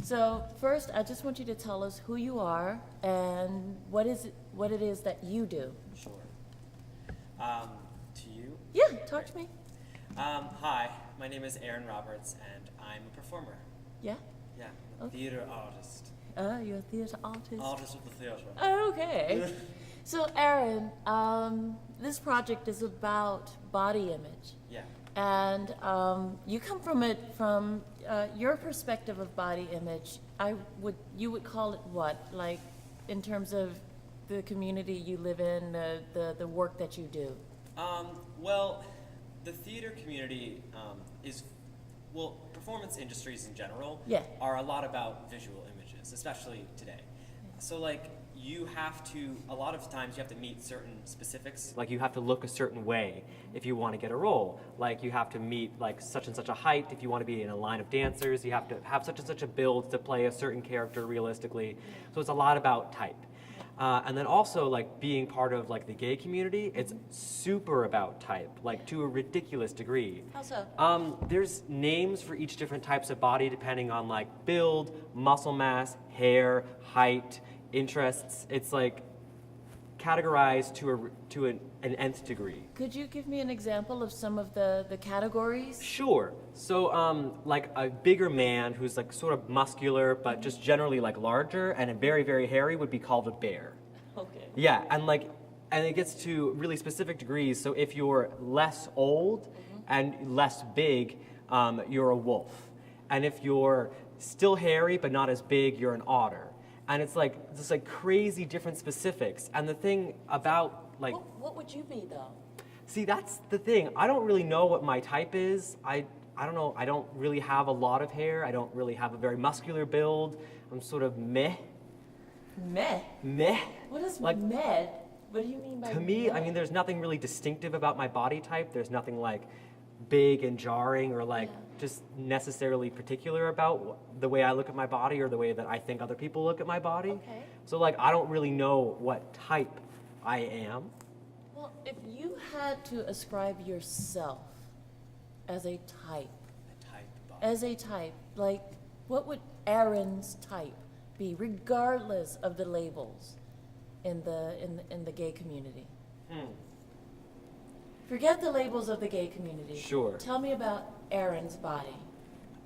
So first, I just want you to tell us who you are and what it is that you do. Sure. To you? Yeah, talk to me. Hi, my name is Aaron Roberts, and I'm a performer. Yeah? Yeah, I'm a Okay. theater artist. You're a theater artist. Artist of the theater. Okay. So Aaron, this project is about body image. Yeah. And you come from it from your perspective of body image. You would call it what? Like in terms of the community you live in, the work that you do. Well, the theater community performance industries in general are a lot about visual images, especially today. So like a lot of times you have to meet certain specifics. Like you have to look a certain way if you want to get a role. Like you have to meet like such and such a height if you want to be in a line of dancers. You have to have such and such a build to play a certain character realistically. So it's a lot about type. And then also like being part of like the gay community, it's super about type, like to a ridiculous degree. How so? There's names for each different types of body depending on like build, muscle mass, hair, height, interests. It's like categorized to an nth degree. Could you give me an example of some of the categories? Sure. So like a bigger man who's like sort of muscular but just generally like larger and very, very hairy would be called a bear. Okay. Yeah, and it gets to really specific degrees. So if you're less old and less big, you're a wolf. And if you're still hairy but not as big, you're an otter. And it's like this like crazy different specifics. And the thing about like What would you be though? see, that's the thing. I don't really know what my type is. I don't know. I don't really have a lot of hair. I don't really have a very muscular build. I'm sort of meh. Meh? Meh. What is Like, meh? What do you mean by to me, meh? I mean, there's nothing really distinctive about my body type. There's nothing like big and jarring or like just necessarily particular about the way I look at my body or the way that I think other people look at my body. Okay. So like, I don't really know what type I am. Well, if you had to ascribe yourself as a type, like what would Aaron's type be, regardless of the labels in the gay community? Forget the labels of the gay community. Sure. Tell me about Aaron's body.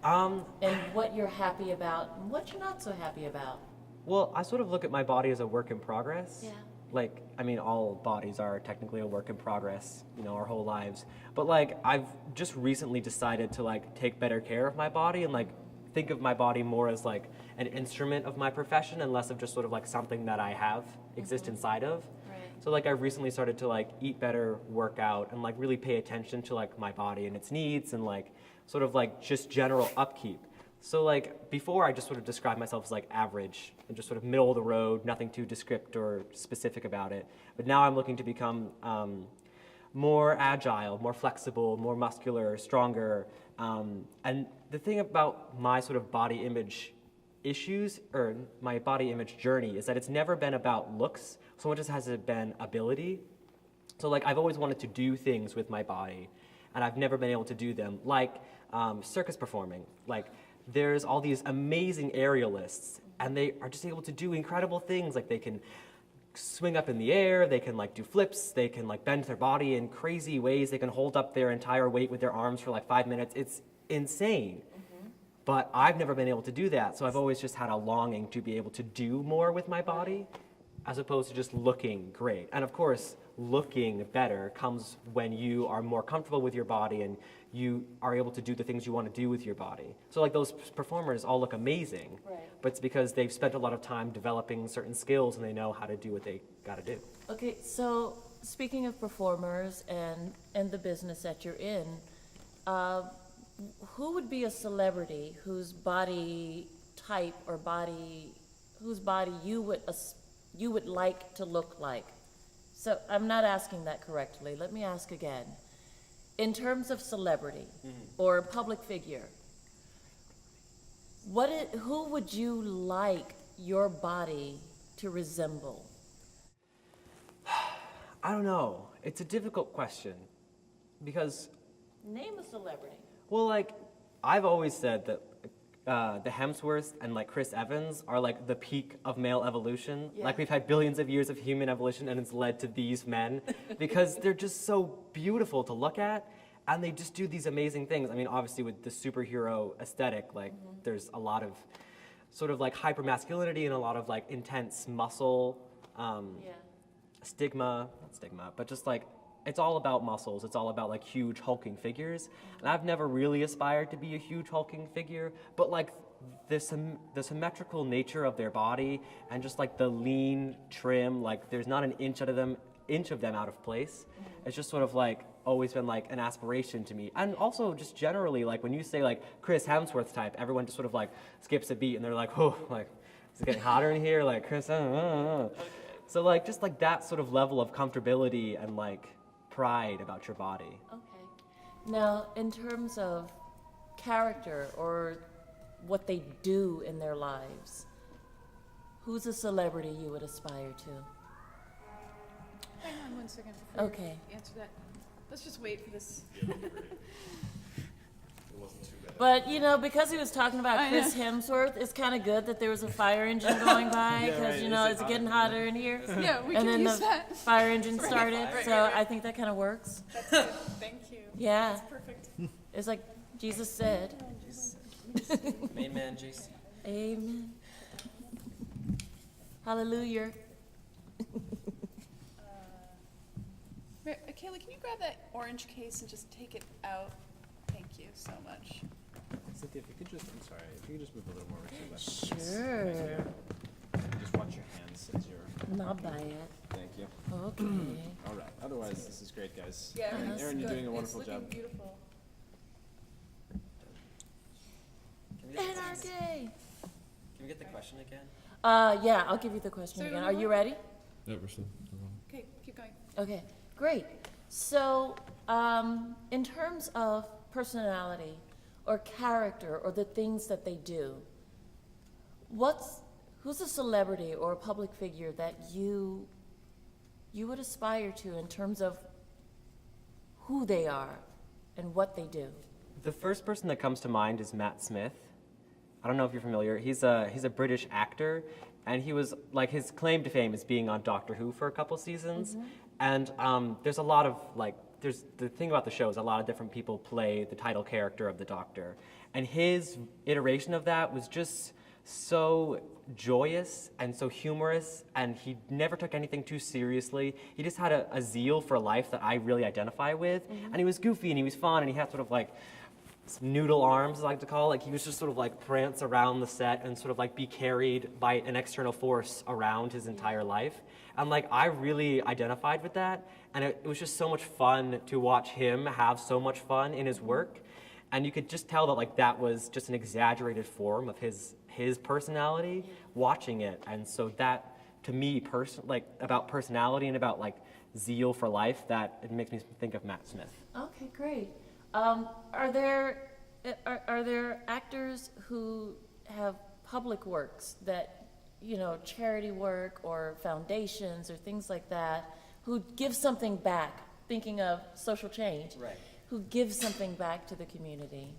And what you're happy about and what you're not so happy about. Well, I sort of look at my body as a work in progress. Yeah. Like, I mean, all bodies are technically a work in progress, you know, our whole lives. But like, I've just recently decided to like take better care of my body and like think of my body more as like an instrument of my profession and less of just sort of like something that I have exist inside of. Right. So like, I've recently started to like eat better, work out, and like really pay attention to like my body and its needs and like sort of like just general upkeep. So like before I just sort of described myself as like average and just sort of middle of the road, nothing too descriptive or specific about it. But now I'm looking to become more agile, more flexible, more muscular, stronger. And the thing about my sort of body image issues or my body image journey is that it's never been about looks so much as has it been ability. So like I've always wanted to do things with my body and I've never been able to do them, like circus performing. Like there's all these amazing aerialists and they are just able to do incredible things. Like they can swing up in the air, they can like do flips, they can like bend their body in crazy ways, they can hold up their entire weight with their arms for like 5 minutes. It's insane. But I've never been able to do that, so I've always just had a longing to be able to do more with my body as opposed to just looking great. And of course, looking better comes when you are more comfortable with your body and you are able to do the things you want to do with your body. So like those performers all look amazing, but it's because they've spent a lot of time developing certain skills and they know how to do what they got to do. Okay, so speaking of performers and the business that you're in, who would be a celebrity whose body type or whose body you would like to look like? So I'm not asking that correctly. Let me ask again. In terms of celebrity or public figure, who would you like your body to resemble? I don't know. It's a difficult question because Name a celebrity. well, like, I've always said that the Hemsworths and like Chris Evans are like the peak of male evolution. Yeah. Like we've had billions of years of human evolution and it's led to these men because they're just so beautiful to look at and they just do these amazing things. I mean, obviously with the superhero aesthetic, like there's a lot of sort of like hypermasculinity and a lot of like intense muscle, not stigma, but just like it's all about muscles. It's all about like huge hulking figures. And I've never really aspired to be a huge hulking figure, but like the symmetrical nature of their body and just like the lean trim, like there's not an inch of them out of place. It's just sort of like always been like an aspiration to me. And also just generally like when you say like Chris Hemsworth type, everyone just sort of like skips a beat and they're like, oh, like is it getting hotter in here? Like Chris, So like just like that sort of level of comfortability and like pride about your body. Okay. Now, in terms of character or what they do in their lives, who's a celebrity you would aspire to? Hang on one second before Okay. you answer that. Let's just wait for this. But, you know, because he was talking about Chris Hemsworth, it's kind of good that there was a fire engine going by because, you know, it's getting hotter in here. Yeah, we And can then use the that. fire engine started, right, so right. I think that kind of works. That's good. Thank you. Yeah, That's perfect. it's like Jesus said. Main man JC. Amen. Hallelujah. Kayla, can you grab that orange case and just take it out? Thank you so much. Cynthia, if you could just, I'm sorry, if you could just move a little more to your left. please. Sure. And just watch your hands as you're, Not by it. thank you. Okay. All right, otherwise, this is great, guys. Yeah, Aaron, it's Aaron, you're good. doing a wonderful It's job. looking beautiful. NRK. Can we get the question again? Yeah, I'll give you the question So again. you Are you want- ready? Yeah, we're still. Okay, keep going. Okay, great. So, in terms of personality or character or the things that they do, who's a celebrity or a public figure that you would aspire to in terms of who they are and what they do? The first person that comes to mind is Matt Smith. I don't know if you're familiar. He's a British actor, and he was like his claim to fame is being on Doctor Who for a couple seasons. And there's a lot of like there's the thing about the show is a lot of different people play the title character of the Doctor, and his iteration of that was just so joyous and so humorous, and he never took anything too seriously. He just had a zeal for life that I really identify with, and he was goofy and he was fun, and he had sort of like noodle arms, I like to call it. Like he was just sort of like prance around the set and sort of like be carried by an external force around his entire life. And like I really identified with that, and it was just so much fun to watch him have so much fun in his work. And you could just tell that like that was just an exaggerated form of his personality watching it. And so that to me like about personality and about like zeal for life, that it makes me think of Matt Smith. Okay, great. Are there actors who have public works that, you know, charity work or foundations or things like that, who give something back, thinking of social change, Right. who give something back to the community?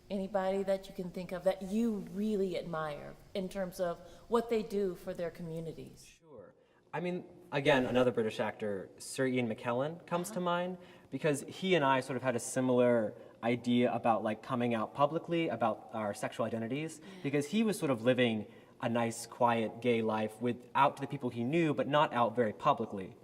Anybody that you can think of that you really admire in terms of what they do for their communities? Sure. I mean, again, another British actor, Sir Ian McKellen, comes to mind because he and I sort of had a similar idea about like coming out publicly about our sexual identities because he was sort of living a nice, quiet, gay life out to the people he knew, but not out very publicly.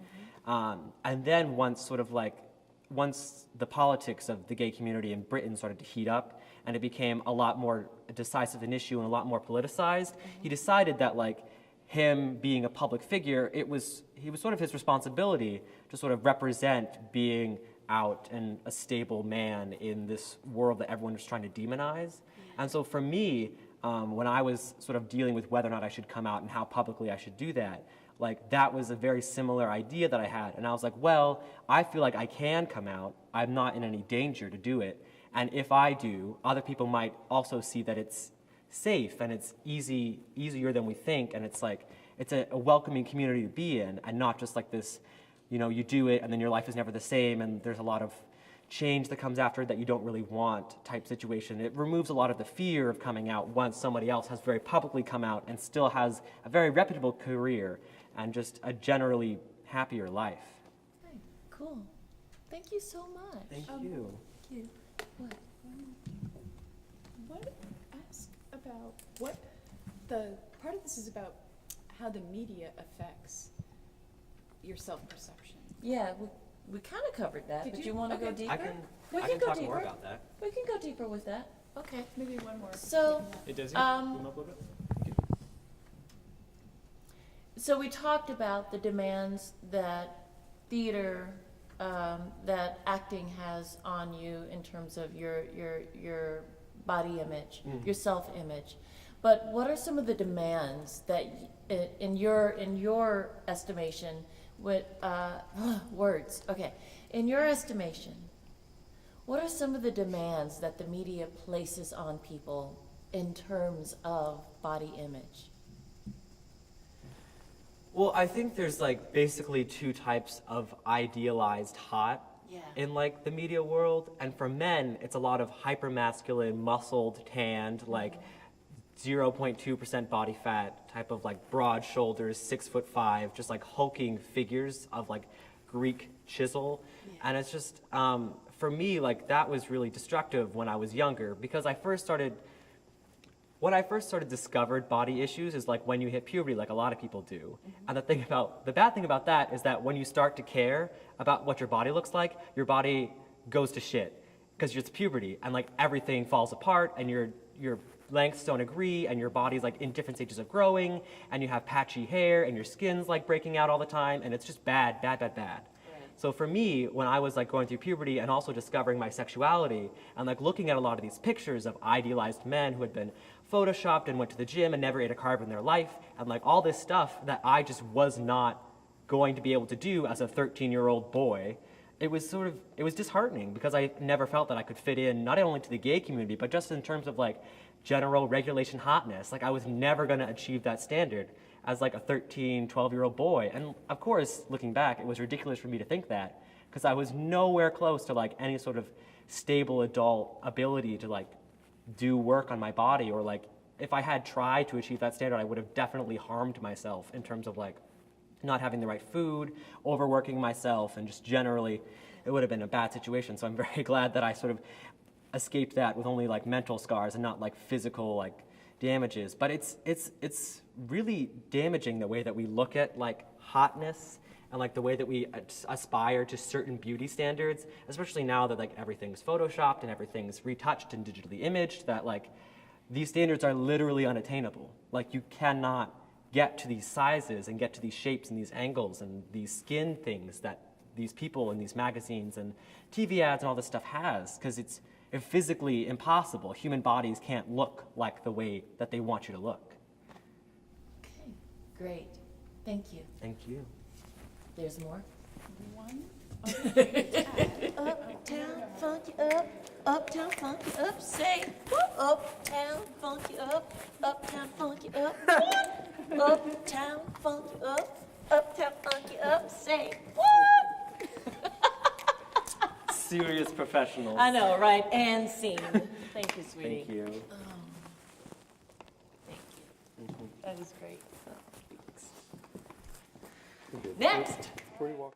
And then once the politics of the gay community in Britain started to heat up and it became a lot more decisive an issue and a lot more politicized, he decided that like him being a public figure, it was sort of his responsibility to sort of represent being out and a stable man in this world that everyone was trying to demonize. And so for me, when I was sort of dealing with whether or not I should come out and how publicly I should do that, like that was a very similar idea that I had. And I was like, well, I feel like I can come out. I'm not in any danger to do it. And if I do, other people might also see that it's safe and it's easier than we think. And it's like, it's a welcoming community to be in and not just like this, you know, you do it and then your life is never the same and there's a lot of change that comes after that you don't really want type situation. It removes a lot of the fear of coming out once somebody else has very publicly come out and still has a very reputable career and just a generally happier life. Okay, cool. Thank you so much. Thank you. Thank you. What? What, ask about, what, the, part of this is about how the media affects your self-perception. Yeah, we kind of covered that, Did but you? you want to go Okay. deeper? I can, We I can can go talk more deeper. about that. We can go deeper with that. Okay. Maybe one more. So, Hey, Desi, Um, zoom up a little bit. so we talked about the demands that theater, that acting has on you in terms of your body image, your self-image. But what are some of the demands that, in your estimation, with words? Okay, in your estimation, what are some of the demands that the media places on people in terms of body image? Well, I think there's like basically two types of idealized hot Yeah. in like the media world. And for men, it's a lot of hypermasculine, muscled, tanned, like 0.2% body fat type of like broad shoulders, 6'5", just like hulking figures of like Greek chisel. And it's just, for me, like that was really destructive when I was younger because when I first started discovered body issues is like when you hit puberty, like a lot of people do. And the bad thing about that is that when you start to care about what your body looks like, your body goes to shit because it's puberty and like everything falls apart and your lengths don't agree and your body's like in different stages of growing and you have patchy hair and your skin's like breaking out all the time and it's just bad. So for me, when I was like going through puberty and also discovering my sexuality and like looking at a lot of these pictures of idealized men who had been photoshopped and went to the gym and never ate a carb in their life and like all this stuff that I just was not going to be able to do as a 13-year-old boy, it was disheartening because I never felt that I could fit in not only to the gay community, but just in terms of like general regulation hotness. Like I was never going to achieve that standard as like a 13, 12-year-old boy. And of course, looking back, it was ridiculous for me to think that because I was nowhere close to like any sort of stable adult ability to like do work on my body or like if I had tried to achieve that standard, I would have definitely harmed myself in terms of like not having the right food, overworking myself, and just generally, it would have been a bad situation. So I'm very glad that I sort of escaped that with only like mental scars and not like physical like damages. But it's really damaging the way that we look at like hotness and like the way that we aspire to certain beauty standards, especially now that like everything's photoshopped and everything's retouched and digitally imaged, that like these standards are literally unattainable. Like you cannot get to these sizes and get to these shapes and these angles and these skin things that these people in these magazines and TV ads and all this stuff has, because it's physically impossible. Human bodies can't look like the way that they want you to look. Okay, great. Thank you. Thank you. There's more? One. Uptown, funk you up. Uptown, funk you up. Say, what? Uptown, funk you up. Uptown, funk you up. Uptown, funk you up. Uptown, funk you up. Say, what? Serious professionals. I know, right? And scene. Thank you, sweetie. Thank you. Thank you. That was great. Next. Before you walk.